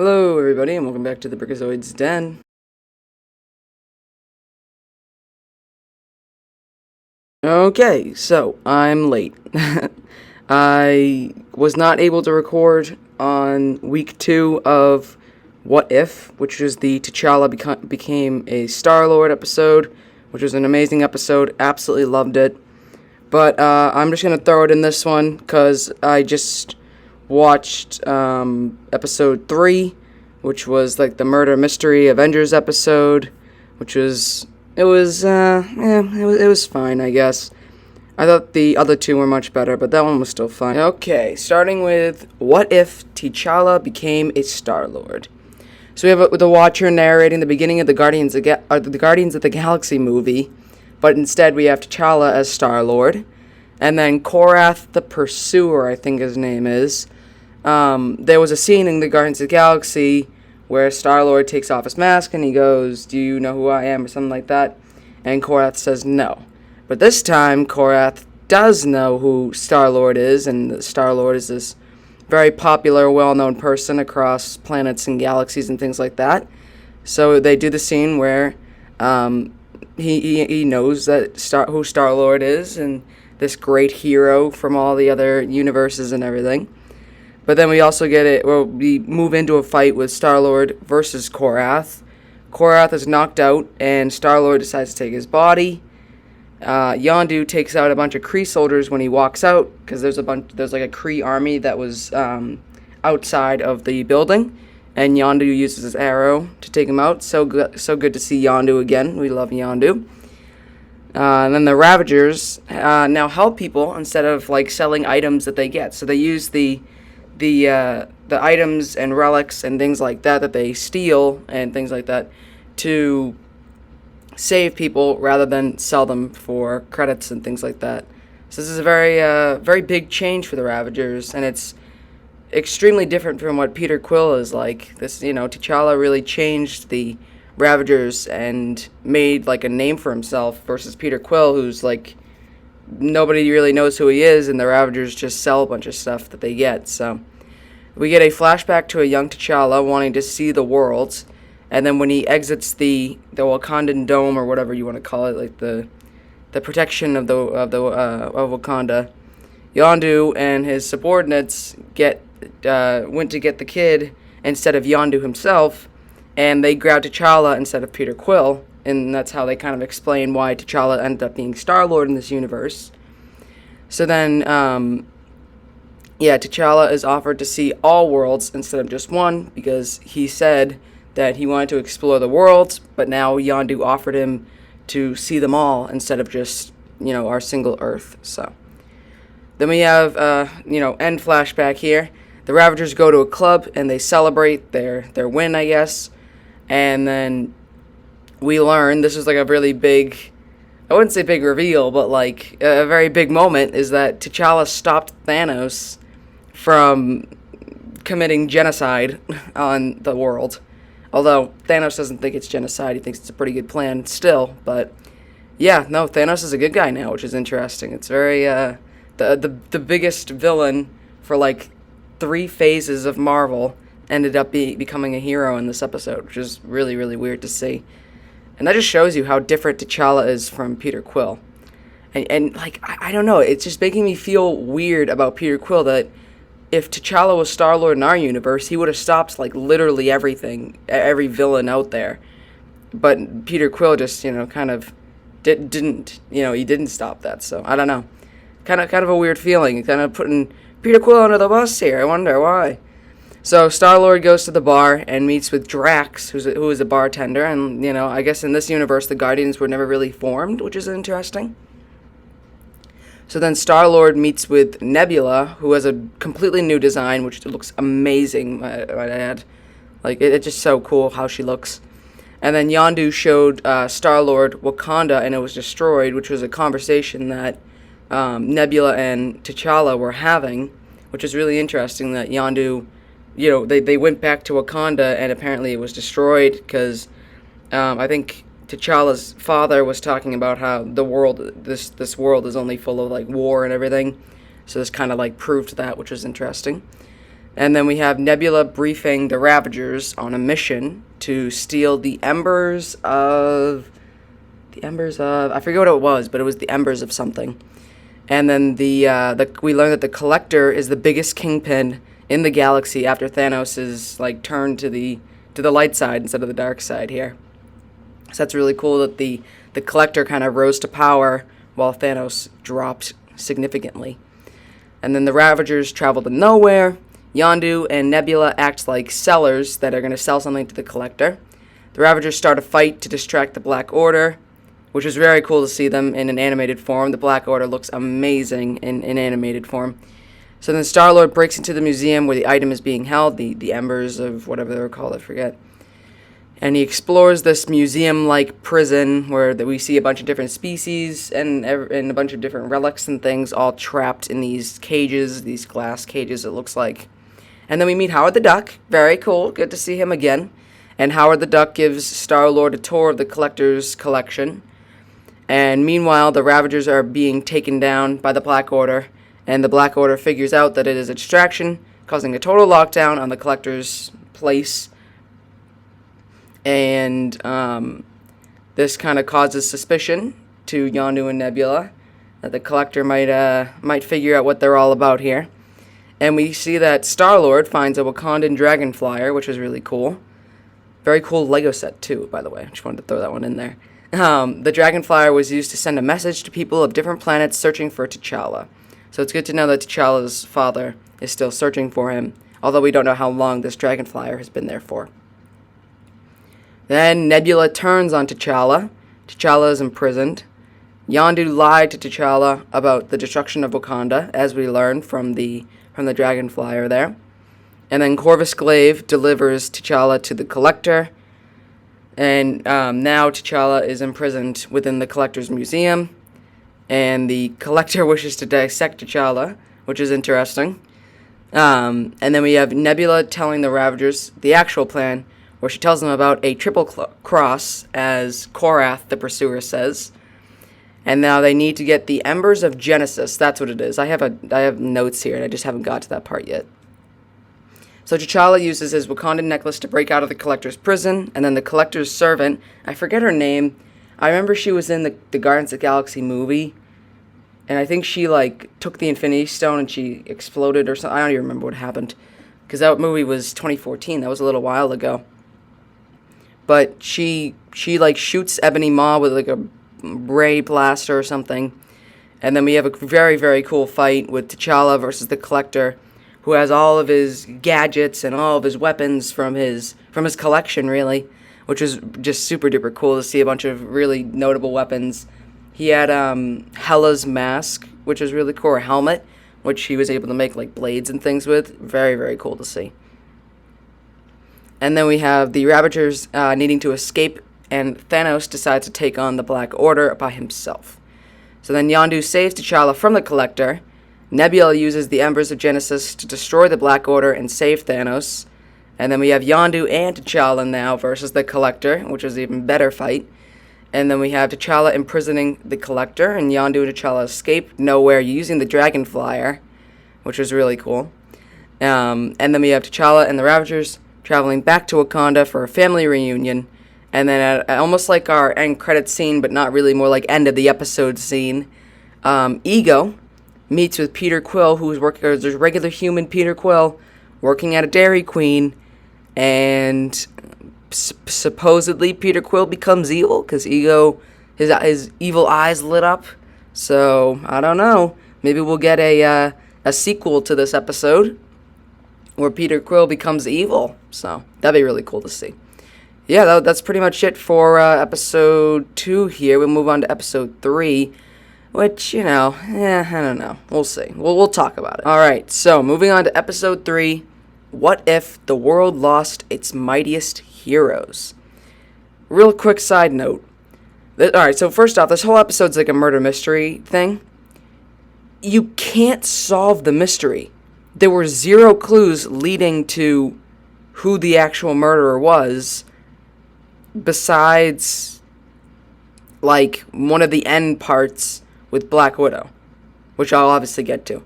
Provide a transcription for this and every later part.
Hello, everybody, and welcome back to the Brickazoid's Den. Okay, so I'm late. I was not able to record on week 2 of What If, which was the T'Challa became a Star-Lord episode, which was an amazing episode. Absolutely loved it. But I'm just going to throw it in this one because I just watched episode 3, which was like the Murder Mystery Avengers episode, which was it was fine, I guess. I thought the other two were much better, but that one was still fine. Okay, starting with What If T'Challa Became a Star-Lord. So we have the Watcher narrating the beginning of the Guardians of the Galaxy movie, but instead we have T'Challa as Star-Lord, and then Korath the Pursuer, I think his name is. There was a scene in the Guardians of the Galaxy where Star-Lord takes off his mask and he goes, "Do you know who I am?" or something like that, and Korath says no. But this time, Korath does know who Star-Lord is, and Star-Lord is this very popular, well-known person across planets and galaxies and things like that. So they do the scene where he knows that who Star-Lord is, and this great hero from all the other universes and everything. But then we also we move into a fight with Star-Lord versus Korath. Korath is knocked out, and Star-Lord decides to take his body. Yondu takes out a bunch of Kree soldiers when he walks out, because there's like a Kree army that was outside of the building, and Yondu uses his arrow to take him out. So good to see Yondu again. We love Yondu. And then the Ravagers now help people instead of like selling items that they get. So they use the items and relics and things like that they steal and things like that to save people rather than sell them for credits and things like that. So this is a very big change for the Ravagers, and it's extremely different from what Peter Quill is like. T'Challa really changed the Ravagers and made like a name for himself versus Peter Quill, who's like nobody really knows who he is, and the Ravagers just sell a bunch of stuff that they get. So we get a flashback to a young T'Challa wanting to see the world, and then when he exits the Wakandan Dome, or whatever you want to call it, like the protection of Wakanda, Yondu and his subordinates went to get the kid instead of Yondu himself, and they grabbed T'Challa instead of Peter Quill, and that's how they kind of explain why T'Challa ended up being Star-Lord in this universe. So then, T'Challa is offered to see all worlds instead of just one, because he said that he wanted to explore the worlds, but now Yondu offered him to see them all instead of just, our single Earth. So then we have, end flashback here. The Ravagers go to a club and they celebrate their win, I guess, and then we learn, this is like a really big, I wouldn't say big reveal, but like a very big moment, is that T'Challa stopped Thanos from committing genocide on the world. Although Thanos doesn't think it's genocide, he thinks it's a pretty good plan still. But yeah, no, Thanos is a good guy now, which is interesting. It's very the biggest villain for like 3 phases of Marvel ended up becoming a hero in this episode, which is really, really weird to see. And that just shows you how different T'Challa is from Peter Quill. And I don't know, it's just making me feel weird about Peter Quill, that if T'Challa was Star-Lord in our universe, he would have stopped, like, literally everything, every villain out there. But Peter Quill just, kind of didn't, he didn't stop that, so I don't know. Kind of a weird feeling, kind of putting Peter Quill under the bus here. I wonder why. So Star-Lord goes to the bar and meets with Drax, who is a bartender, and, I guess in this universe the Guardians were never really formed, which is interesting. So then Star-Lord meets with Nebula, who has a completely new design, which looks amazing, might add. Like, it's just so cool how she looks. And then Yondu showed Star-Lord Wakanda, and it was destroyed, which was a conversation that Nebula and T'Challa were having, which is really interesting, that Yondu, they went back to Wakanda, and apparently it was destroyed, because I think T'Challa's father was talking about how the world, this world is only full of, like, war and everything. So this kind of, like, proved that, which was interesting. And then we have Nebula briefing the Ravagers on a mission to steal the embers of... I forget what it was, but it was the embers of something. And then we learn that the Collector is the biggest kingpin in the galaxy after Thanos is like turned to the light side instead of the dark side here. So that's really cool that the Collector kind of rose to power while Thanos dropped significantly. And then the Ravagers travel to nowhere. Yondu and Nebula act like sellers that are going to sell something to the Collector. The Ravagers start a fight to distract the Black Order, which is very cool to see them in an animated form. The Black Order looks amazing in animated form. So then Star-Lord breaks into the museum where the item is being held, the embers of whatever they were called, I forget. And he explores this museum-like prison where we see a bunch of different species and a bunch of different relics and things all trapped in these cages, these glass cages it looks like. And then we meet Howard the Duck. Very cool. Good to see him again. And Howard the Duck gives Star-Lord a tour of the Collector's collection. And meanwhile, the Ravagers are being taken down by the Black Order. And the Black Order figures out that it is a distraction, causing a total lockdown on the Collector's place. And this kind of causes suspicion to Yondu and Nebula that the Collector might figure out what they're all about here. And we see that Star-Lord finds a Wakandan dragon flyer, which is really cool. Very cool Lego set, too, by the way. I just wanted to throw that one in there. The dragon flyer was used to send a message to people of different planets searching for T'Challa. So it's good to know that T'Challa's father is still searching for him, although we don't know how long this dragon flyer has been there for. Then Nebula turns on T'Challa. T'Challa is imprisoned. Yondu lied to T'Challa about the destruction of Wakanda, as we learn from the dragon flyer there. And then Corvus Glaive delivers T'Challa to the Collector. And now T'Challa is imprisoned within the Collector's museum. And the Collector wishes to dissect T'Challa, which is interesting. And then we have Nebula telling the Ravagers the actual plan, where she tells them about a triple cross, as Korath, the Pursuer, says. And now they need to get the Embers of Genesis. That's what it is. I have notes here, and I just haven't got to that part yet. So T'Challa uses his Wakandan necklace to break out of the Collector's prison, and then the Collector's servant, I forget her name. I remember she was in the Guardians of the Galaxy movie, and I think she, took the Infinity Stone and she exploded or something. I don't even remember what happened, because that movie was 2014. That was a little while ago. But she shoots Ebony Maw with, a ray blaster or something. And then we have a very, very cool fight with T'Challa versus the Collector, who has all of his gadgets and all of his weapons from his collection, really, which is just super duper cool to see a bunch of really notable weapons. He had Hela's mask, which is really cool, or helmet, which he was able to make blades and things with. Very, very cool to see. And then we have the Ravagers needing to escape, and Thanos decides to take on the Black Order by himself. So then Yondu saves T'Challa from the Collector. Nebula uses the Embers of Genesis to destroy the Black Order and save Thanos. And then we have Yondu and T'Challa now versus the Collector, which is an even better fight. And then we have T'Challa imprisoning the Collector, and Yondu and T'Challa escape nowhere using the Dragon Flyer, which was really cool. And then we have T'Challa and the Ravagers traveling back to Wakanda for a family reunion. And then at almost like our end credits scene, but not really, more like end of the episode scene, Ego meets with Peter Quill, who's working as a regular human Peter Quill, working at a Dairy Queen, and supposedly Peter Quill becomes evil because Ego, his evil eyes lit up. So I don't know. Maybe we'll get a sequel to this episode where Peter Quill becomes evil. So that'd be really cool to see. Yeah, that's pretty much it for episode 2 here. We'll move on to episode 3, which, I don't know. We'll see. We'll talk about it. All right, so moving on to episode 3, what if the world lost its mightiest heroes? Real quick side note. All right, so first off, this whole episode's like a murder mystery thing. You can't solve the mystery. There were 0 clues leading to who the actual murderer was, besides one of the end parts with Black Widow, which I'll obviously get to.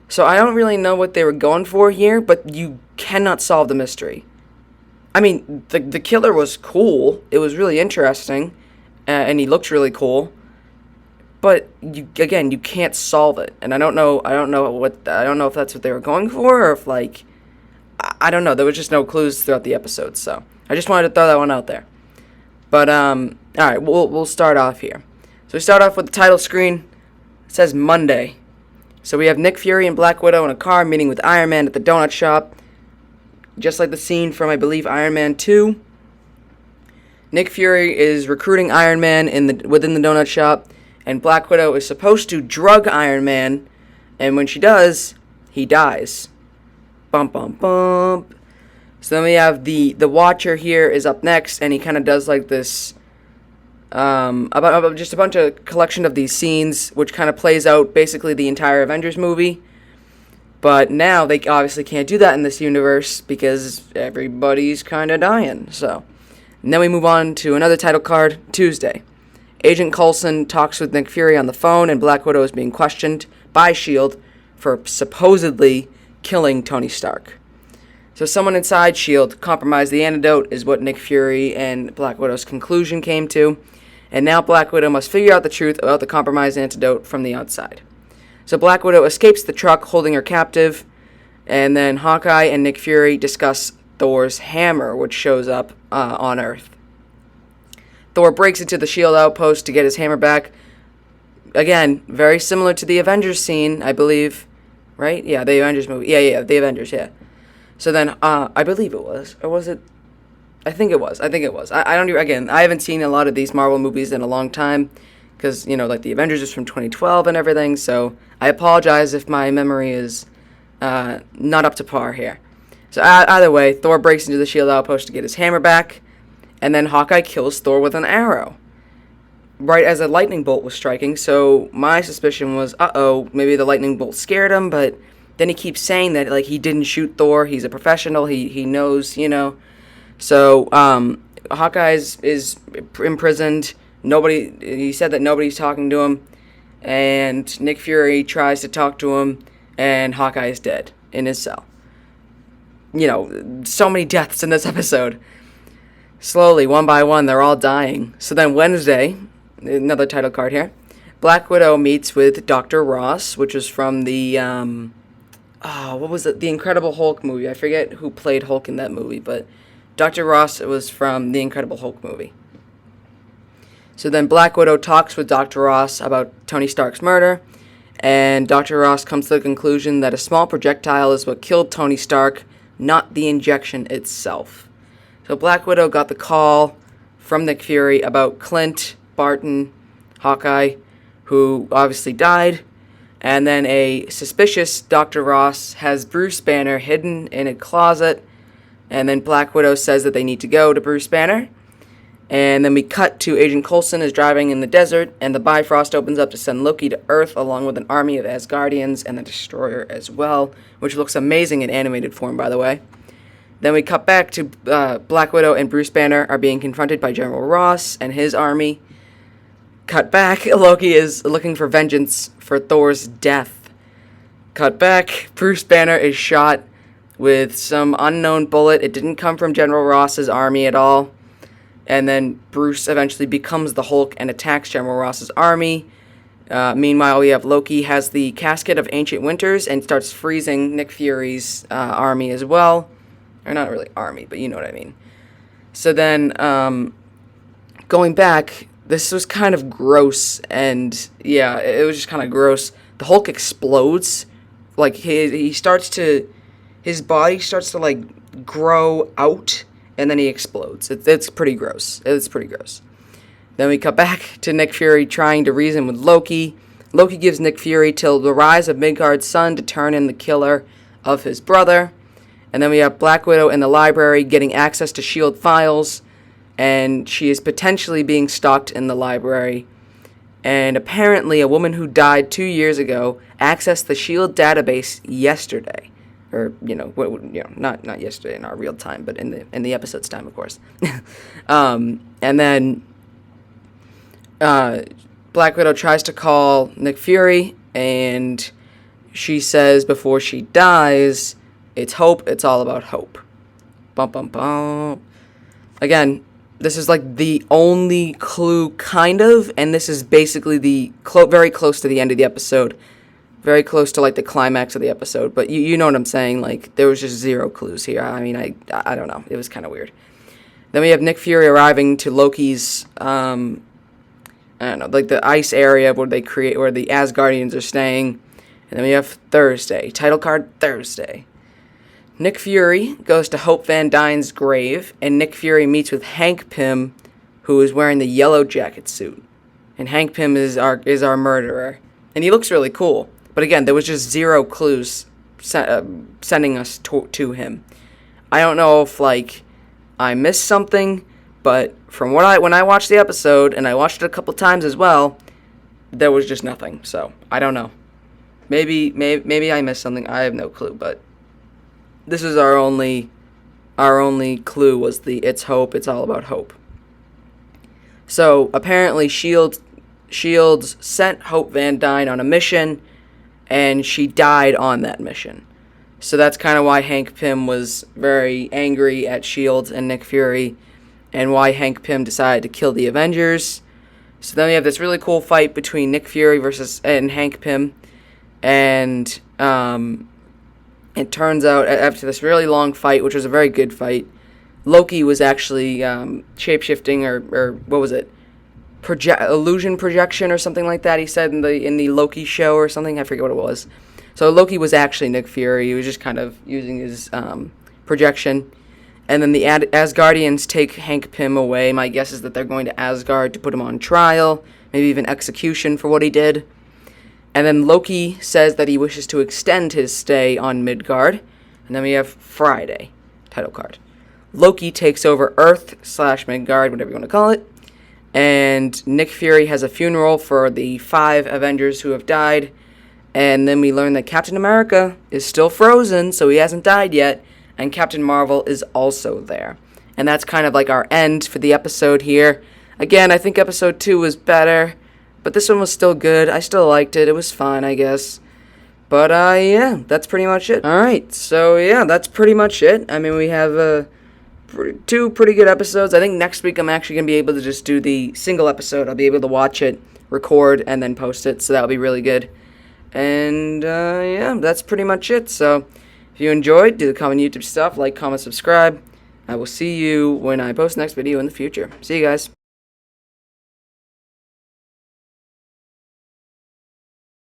So I don't really know what they were going for here, but you cannot solve the mystery. I mean, the killer was cool. It was really interesting, and he looked really cool. But you can't solve it, and I don't know if that's what they were going for, or if I don't know. There was just no clues throughout the episode, so I just wanted to throw that one out there. But all right, we'll start off here. So we start off with the title screen. It says Monday. So we have Nick Fury and Black Widow in a car meeting with Iron Man at the donut shop, just like the scene from, I believe, Iron Man 2. Nick Fury is recruiting Iron Man within the donut shop, and Black Widow is supposed to drug Iron Man, and when she does, he dies. Bump, bump, bump. So then we have the Watcher here is up next, and he kind of does like this, about just a bunch of collection of these scenes, which kind of plays out basically the entire Avengers movie. But now they obviously can't do that in this universe because everybody's kind of dying. So, and then we move on to another title card, Tuesday. Agent Coulson talks with Nick Fury on the phone, and Black Widow is being questioned by S.H.I.E.L.D. for supposedly killing Tony Stark. So someone inside S.H.I.E.L.D. compromised the antidote is what Nick Fury and Black Widow's conclusion came to. And now Black Widow must figure out the truth about the compromised antidote from the outside. So Black Widow escapes the truck holding her captive, and then Hawkeye and Nick Fury discuss Thor's hammer, which shows up on Earth. Thor breaks into the S.H.I.E.L.D. outpost to get his hammer back. Again, very similar to the Avengers scene, I believe. Right? Yeah, the Avengers movie. Yeah, the Avengers, yeah. So then, I believe it was. Or was it? I think it was. I don't even, again, I haven't seen a lot of these Marvel movies in a long time. Because, like the Avengers is from 2012 and everything. So I apologize if my memory is not up to par here. So either way, Thor breaks into the S.H.I.E.L.D. outpost to get his hammer back. And then Hawkeye kills Thor with an arrow, right as a lightning bolt was striking. So my suspicion was, maybe the lightning bolt scared him, but then he keeps saying that, he didn't shoot Thor, he's a professional, he knows, So, Hawkeye is imprisoned, he said that nobody's talking to him, and Nick Fury tries to talk to him, and Hawkeye is dead in his cell. So many deaths in this episode. Slowly, one by one, they're all dying. So then Wednesday, another title card here, Black Widow meets with Dr. Ross, which is from the, what was it? The Incredible Hulk movie. I forget who played Hulk in that movie, but Dr. Ross was from the Incredible Hulk movie. So then Black Widow talks with Dr. Ross about Tony Stark's murder, and Dr. Ross comes to the conclusion that a small projectile is what killed Tony Stark, not the injection itself. So Black Widow got the call from Nick Fury about Clint Barton, Hawkeye, who obviously died, and then a suspicious Dr. Ross has Bruce Banner hidden in a closet, and then Black Widow says that they need to go to Bruce Banner, and then we cut to Agent Coulson is driving in the desert, and the Bifrost opens up to send Loki to Earth along with an army of Asgardians and the Destroyer as well, which looks amazing in animated form, by the way. Then we cut back to Black Widow and Bruce Banner are being confronted by General Ross and his army. Cut back, Loki is looking for vengeance for Thor's death. Cut back, Bruce Banner is shot with some unknown bullet. It didn't come from General Ross's army at all. And then Bruce eventually becomes the Hulk and attacks General Ross's army. Meanwhile, we have Loki has the Casket of Ancient Winters and starts freezing Nick Fury's army as well. Or not really army, but you know what I mean. So then, going back, this was kind of gross, and yeah, it was just kind of gross. The Hulk explodes, his body starts to grow out, and then he explodes. It's pretty gross. Then we cut back to Nick Fury trying to reason with Loki. Loki gives Nick Fury till the rise of Midgard's son to turn in the killer of his brother. And then we have Black Widow in the library getting access to S.H.I.E.L.D. files, and she is potentially being stalked in the library. And apparently a woman who died 2 years ago accessed the S.H.I.E.L.D. database yesterday. Or, not yesterday in our real time, but in the episode's time, of course. And then Black Widow tries to call Nick Fury, and she says before she dies, it's hope, it's all about hope. Bum, bum, bum. Again, this is like the only clue, kind of, and this is basically the very close to the end of the episode. Very close to like the climax of the episode, but you know what I'm saying, like there was just zero clues here. I mean, I don't know, it was kind of weird. Then we have Nick Fury arriving to Loki's I don't know, like the ice area where the Asgardians are staying. And then we have Thursday, title card Thursday. Nick Fury goes to Hope Van Dyne's grave, and Nick Fury meets with Hank Pym, who is wearing the yellow jacket suit. And Hank Pym is our murderer, and he looks really cool. But again, there was just zero clues sending us to him. I don't know if like I missed something, but from when I watched the episode, and I watched it a couple times as well, there was just nothing. So I don't know. Maybe I missed something. I have no clue. But this is our only clue was the it's hope. It's all about hope. So apparently Shields sent Hope Van Dyne on a mission, and she died on that mission. So that's kind of why Hank Pym was very angry at Shields and Nick Fury, and why Hank Pym decided to kill the Avengers. So then we have this really cool fight between Nick Fury and Hank Pym, and it turns out after this really long fight, which was a very good fight, Loki was actually shape-shifting, or what was it? Illusion projection or something like that. He said in the Loki show or something. I forget what it was. So Loki was actually Nick Fury. He was just kind of using his projection. And then the Asgardians take Hank Pym away. My guess is that they're going to Asgard to put him on trial, maybe even execution for what he did. And then Loki says that he wishes to extend his stay on Midgard. And then we have Friday, title card. Loki takes over Earth/Midgard, whatever you want to call it. And Nick Fury has a funeral for the 5 Avengers who have died. And then we learn that Captain America is still frozen, so he hasn't died yet. And Captain Marvel is also there. And that's kind of like our end for the episode here. Again, I think episode 2 was better, but this one was still good. I still liked it. It was fine, I guess. But, yeah, that's pretty much it. Alright, so, yeah, that's pretty much it. I mean, we have 2 pretty good episodes. I think next week I'm actually going to be able to just do the single episode. I'll be able to watch it, record, and then post it, so that'll be really good. And, yeah, that's pretty much it. So, if you enjoyed, do the common YouTube stuff, like, comment, subscribe. I will see you when I post the next video in the future. See you guys.